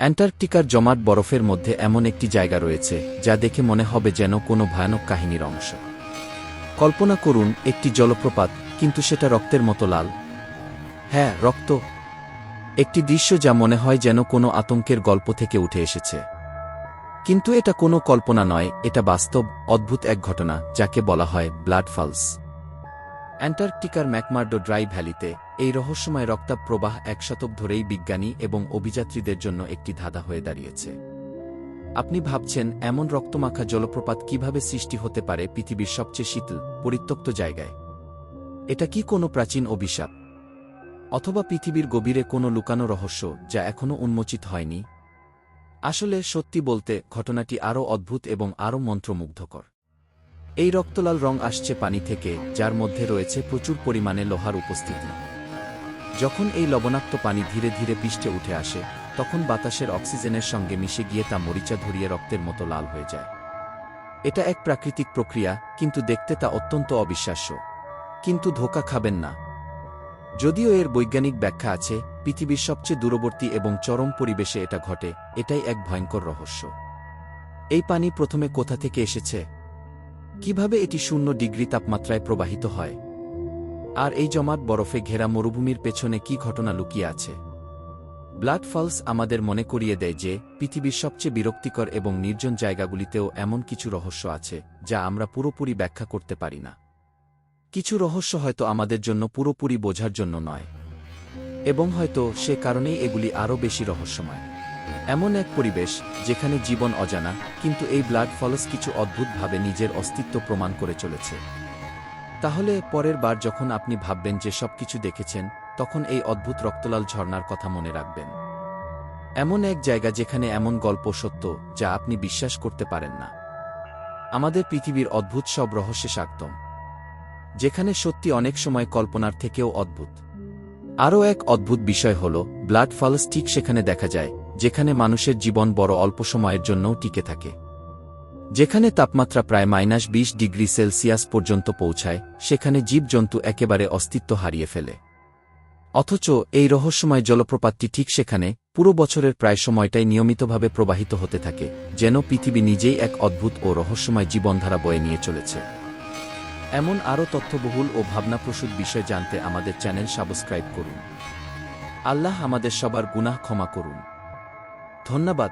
অ্যান্টার্কটিকার জমাট বরফের মধ্যে এমন একটি জায়গা রয়েছে যা দেখে মনে হবে যেন কোনো ভয়ানক কাহিনীর অংশ। কল্পনা করুন একটি জলপ্রপাত, কিন্তু সেটা রক্তের মতো লাল। হ্যাঁ, রক্ত। একটি দৃশ্য যা মনে হয় যেন কোনো আতঙ্কের গল্প থেকে উঠে এসেছে। কিন্তু এটা কোনো কল্পনা নয়, এটা বাস্তব, অদ্ভুত এক ঘটনা যাকে বলা হয় ব্লাড ফলস। অ্যান্টার্কটিকার ম্যাকমার্ডো ড্রাই ভ্যালিতে এই রহস্যময় রক্তাভ প্রবাহ এক শতক ধরেই বিজ্ঞানী এবং অভিযাত্রীদের জন্য একটি ধাঁধা হয়ে দাঁড়িয়েছে। আপনি ভাবছেন এমন রক্তমাখা জলপ্রপাত কিভাবে সৃষ্টি হতে পারে পৃথিবীর সবচেয়ে শীতল, পরিত্যক্ত জায়গায়? এটা কি কোনো প্রাচীন অভিশাপ, অথবা পৃথিবীর গভীরে কোনো লুকানো রহস্য যা এখনও উন্মোচিত হয়নি? আসলে সত্যি বলতে ঘটনাটি আরও অদ্ভুত এবং আরও মন্ত্রমুগ্ধকর। এই রক্তলাল রং আসছে পানি থেকে, যার মধ্যে রয়েছে প্রচুর পরিমাণে লোহার উপস্থিতি। যখন এই লবণাক্ত পানি ধীরে ধীরে পৃষ্ঠে উঠে আসে, তখন বাতাসের অক্সিজেনের সঙ্গে মিশে গিয়ে তা মরিচা ধরিয়ে রক্তের মতো লাল হয়ে যায়। এটা এক প্রাকৃতিক প্রক্রিয়া, কিন্তু দেখতে তা অত্যন্ত অবিশ্বাস্য। কিন্তু ধোঁকা খাবেন না। যদিও এর বৈজ্ঞানিক ব্যাখ্যা আছে, পৃথিবীর সবচেয়ে দূরবর্তী এবং চরম পরিবেশে এটা ঘটে, এটাই এক ভয়ঙ্কর রহস্য। এই পানি প্রথমে কোথা থেকে এসেছে? কিভাবে এটি 0 ডিগ্রি তাপমাত্রায় প্রবাহিত হয়? আর এই জমাট বরফে ঘেরা মরুভূমির পেছনে কি ঘটনা লুকিয়ে আছে? ব্লাড ফলস আমাদের মনে করিয়ে দেয় যে পৃথিবীর সবচেয়ে বিরক্তিকর এবং নির্জন জায়গাগুলিতেও এমন কিছু রহস্য আছে যা আমরা পুরোপুরি ব্যাখ্যা করতে পারি না। কিছু রহস্য হয়তো আমাদের জন্য পুরোপুরি বোঝার জন্য নয়, এবং হয়তো সে কারণেই এগুলি আরও বেশি রহস্যময়। এমন এক পরিবেশ যেখানে জীবন অজানা, কিন্তু এই ব্লাড ফলস কিছু অদ্ভুতভাবে নিজের অস্তিত্ব প্রমাণ করে চলেছে। তাহলে পরের বার যখন আপনি ভাববেন যে সবকিছু দেখেছেন, তখন এই অদ্ভুত রক্তলাল ঝর্ণার কথা মনে রাখবেন। এমন এক জায়গা যেখানে এমন গল্প সত্য যা আপনি বিশ্বাস করতে পারেন না। আমাদের পৃথিবীর অদ্ভুত সব রহস্যে স্বাগতম, যেখানে সত্যি অনেক সময় কল্পনার থেকেও অদ্ভুত। আরও এক অদ্ভুত বিষয় হল ব্লাড ফলস ঠিক সেখানে দেখা যায় যেখানে মানুষের জীবন বড় অল্প সময়ের জন্যও টিকে থাকে। যেখানে তাপমাত্রা প্রায় -20 ডিগ্রি সেলসিয়াস পর্যন্ত পৌঁছায়, সেখানে জীবজন্তু একেবারে অস্তিত্ব হারিয়ে ফেলে। অথচ এই রহস্যময় জলপ্রপাতটি ঠিক সেখানে পুরো বছরের প্রায় সময়টাই নিয়মিতভাবে প্রবাহিত হতে থাকে, যেন পৃথিবী নিজেই এক অদ্ভুত ও রহস্যময় জীবনধারা বয়ে নিয়ে চলেছে। এমন আরও তথ্যবহুল ও ভাবনাপ্রসূত বিষয় জানতে আমাদের চ্যানেল সাবস্ক্রাইব করুন। আল্লাহ আমাদের সবার গুনাহ ক্ষমা করুন। ধন্যবাদ।